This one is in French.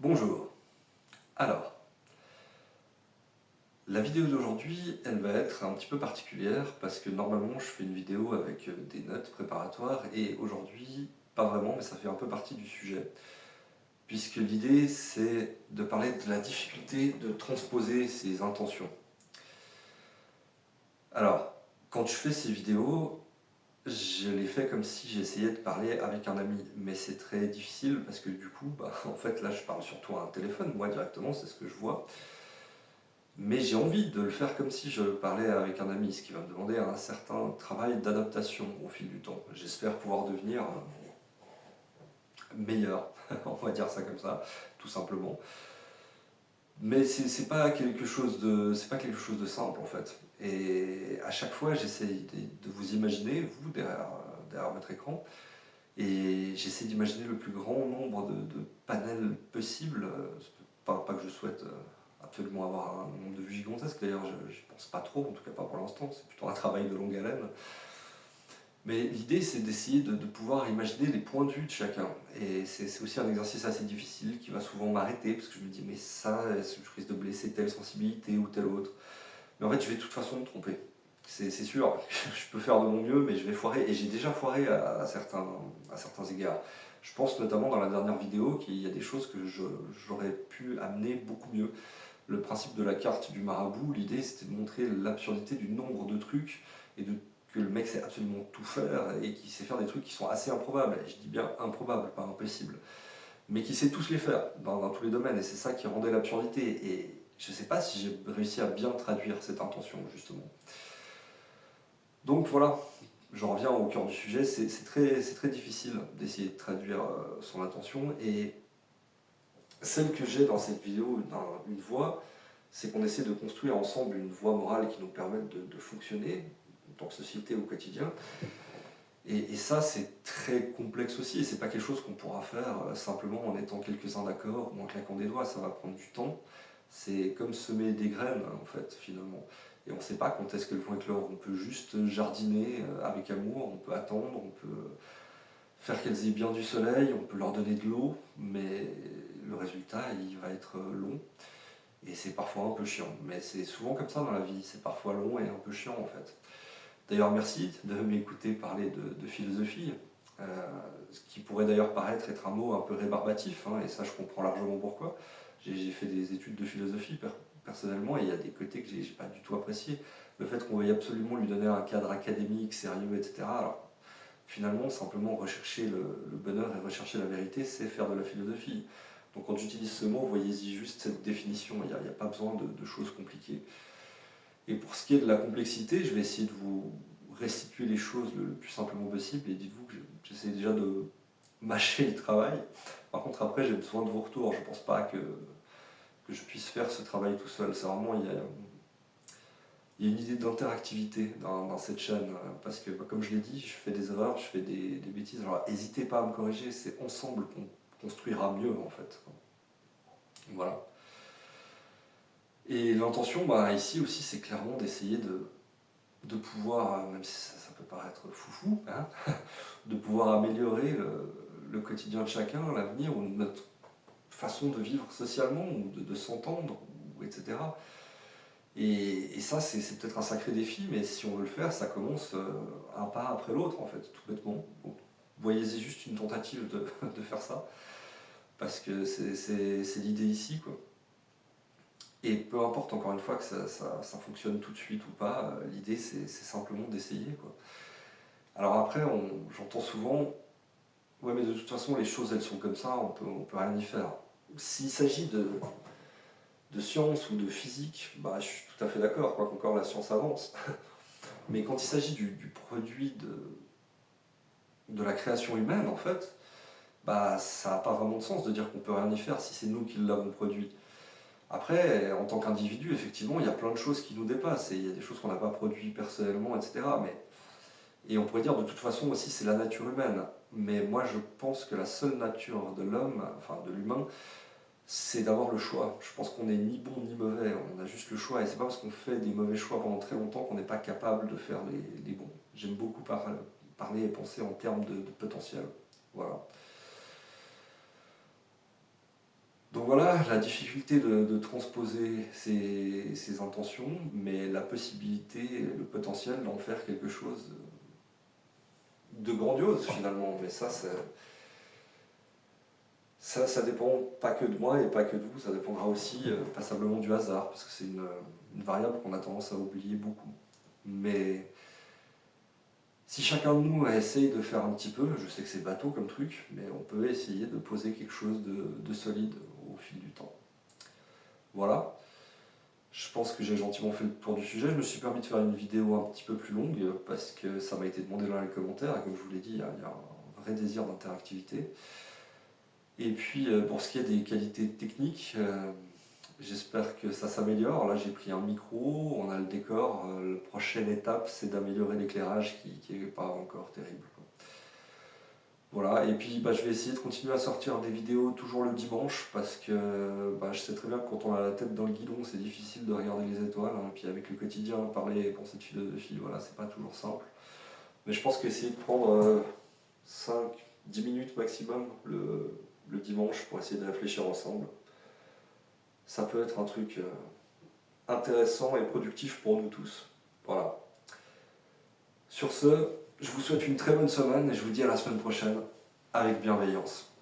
Bonjour. Alors, la vidéo d'aujourd'hui, elle va être un petit peu particulière parce que normalement je fais une vidéo avec des notes préparatoires et aujourd'hui, pas vraiment, mais ça fait un peu partie du sujet. Puisque l'idée, c'est de parler de la difficulté de transposer ses intentions. Alors, quand je fais ces vidéos, je les fais comme si j'essayais de parler avec un ami, mais c'est très difficile parce que du coup, en fait, là, je parle surtout à un téléphone, moi directement, c'est ce que je vois. Mais j'ai envie de le faire comme si je parlais avec un ami, ce qui va me demander un certain travail d'adaptation au fil du temps. J'espère pouvoir devenir meilleur, on va dire ça comme ça, tout simplement. Mais c'est pas quelque chose de simple en fait. Et à chaque fois, j'essaie de vous imaginer, vous derrière votre écran, et j'essaie d'imaginer le plus grand nombre de panels possibles. Pas que je souhaite absolument avoir un nombre de vues gigantesque, d'ailleurs je n'y pense pas trop, en tout cas pas pour l'instant, c'est plutôt un travail de longue haleine. Mais l'idée c'est d'essayer de pouvoir imaginer les points de vue de chacun. Et c'est aussi un exercice assez difficile qui va souvent m'arrêter, parce que je me dis mais ça, je risque de blesser telle sensibilité ou telle autre. Mais en fait je vais de toute façon me tromper. C'est sûr, je peux faire de mon mieux, mais je vais foirer, et j'ai déjà foiré à certains égards. Je pense notamment dans la dernière vidéo qu'il y a des choses que j'aurais pu amener beaucoup mieux. Le principe de la carte du marabout, l'idée c'était de montrer l'absurdité du nombre de trucs, et que le mec sait absolument tout faire, et qui sait faire des trucs qui sont assez improbables. Et je dis bien improbables, pas impossibles. Mais qui sait tous les faire, dans tous les domaines, et c'est ça qui rendait l'absurdité. Et je ne sais pas si j'ai réussi à bien traduire cette intention, justement. Donc voilà, je reviens au cœur du sujet, c'est très difficile d'essayer de traduire son intention, et celle que j'ai dans cette vidéo, dans une voie, c'est qu'on essaie de construire ensemble une voie morale qui nous permette de fonctionner en tant que société au quotidien. Et ça, c'est très complexe aussi, et c'est pas quelque chose qu'on pourra faire simplement en étant quelques-uns d'accord ou en claquant des doigts, ça va prendre du temps. C'est comme semer des graines, en fait, finalement. Et on ne sait pas quand est-ce qu'elles vont éclore. On peut juste jardiner avec amour, on peut attendre, on peut faire qu'elles aient bien du soleil, on peut leur donner de l'eau, mais le résultat, il va être long. Et c'est parfois un peu chiant. Mais c'est souvent comme ça dans la vie, c'est parfois long et un peu chiant, en fait. D'ailleurs, merci de m'écouter parler de philosophie, ce qui pourrait d'ailleurs paraître être un mot un peu rébarbatif, hein, et ça je comprends largement pourquoi. J'ai fait des études de philosophie personnellement, et il y a des côtés que j'ai pas du tout apprécié. Le fait qu'on veuille absolument lui donner un cadre académique, sérieux, etc. Alors, finalement, simplement rechercher le bonheur et rechercher la vérité, c'est faire de la philosophie. Donc quand j'utilise ce mot, voyez-y juste cette définition, il n'y a pas besoin de choses compliquées. Et pour ce qui est de la complexité, je vais essayer de vous restituer les choses le plus simplement possible, et dites-vous que j'essaie déjà de mâcher le travail. Par contre, après, j'ai besoin de vos retours. Je ne pense pas que je puisse faire ce travail tout seul. C'est vraiment, il y a une idée d'interactivité dans cette chaîne, parce que, comme je l'ai dit, je fais des erreurs, je fais des bêtises. Alors, n'hésitez pas à me corriger, c'est ensemble qu'on construira mieux, en fait. Voilà. Et l'intention, ici aussi, c'est clairement d'essayer de pouvoir, même si ça peut paraître foufou, hein, de pouvoir améliorer le quotidien de chacun, l'avenir, ou notre façon de vivre socialement, ou de s'entendre, etc. Et ça, c'est peut-être un sacré défi, mais si on veut le faire, ça commence un pas après l'autre, en fait, tout bêtement. Donc, voyez-y juste une tentative de faire ça, parce que c'est l'idée ici, quoi. Et peu importe, encore une fois, que ça fonctionne tout de suite ou pas, l'idée c'est simplement d'essayer, quoi. Alors après, j'entends souvent, ouais, mais de toute façon les choses elles sont comme ça, on peut rien y faire. S'il s'agit de science ou de physique, je suis tout à fait d'accord, quoi qu'encore la science avance. Mais quand il s'agit du produit de la création humaine, en fait, ça n'a pas vraiment de sens de dire qu'on peut rien y faire si c'est nous qui l'avons produit. Après, en tant qu'individu, effectivement, il y a plein de choses qui nous dépassent, et il y a des choses qu'on n'a pas produites personnellement, etc. Et on pourrait dire de toute façon aussi c'est la nature humaine. Mais moi je pense que la seule nature de l'homme, enfin de l'humain, c'est d'avoir le choix. Je pense qu'on n'est ni bon ni mauvais, on a juste le choix. Et c'est pas parce qu'on fait des mauvais choix pendant très longtemps qu'on n'est pas capable de faire les bons. J'aime beaucoup parler et penser en termes de potentiel. Voilà. Donc voilà. voilà, la difficulté de transposer ces intentions, mais la possibilité, le potentiel d'en faire quelque chose de grandiose finalement. Mais ça dépend pas que de moi et pas que de vous, ça dépendra aussi passablement du hasard, parce que c'est une variable qu'on a tendance à oublier beaucoup. Mais si chacun de nous essaye de faire un petit peu, je sais que c'est bateau comme truc, mais on peut essayer de poser quelque chose de solide au fil du temps. Voilà, je pense que j'ai gentiment fait le tour du sujet. Je me suis permis de faire une vidéo un petit peu plus longue parce que ça m'a été demandé dans les commentaires, et comme je vous l'ai dit, il y a un vrai désir d'interactivité. Et puis pour ce qui est des qualités techniques, j'espère que ça s'améliore. Là j'ai pris un micro, on a le décor. La prochaine étape c'est d'améliorer l'éclairage qui n'est pas encore terrible, quoi. Voilà, et puis je vais essayer de continuer à sortir des vidéos toujours le dimanche parce que je sais très bien que quand on a la tête dans le guidon c'est difficile de regarder les étoiles, hein. Et puis avec le quotidien, parler pour cette philosophie, voilà, c'est pas toujours simple. Mais je pense qu'essayer de prendre 5-10 minutes maximum le dimanche pour essayer de réfléchir ensemble, ça peut être un truc intéressant et productif pour nous tous. Voilà. Sur ce, je vous souhaite une très bonne semaine et je vous dis à la semaine prochaine avec bienveillance.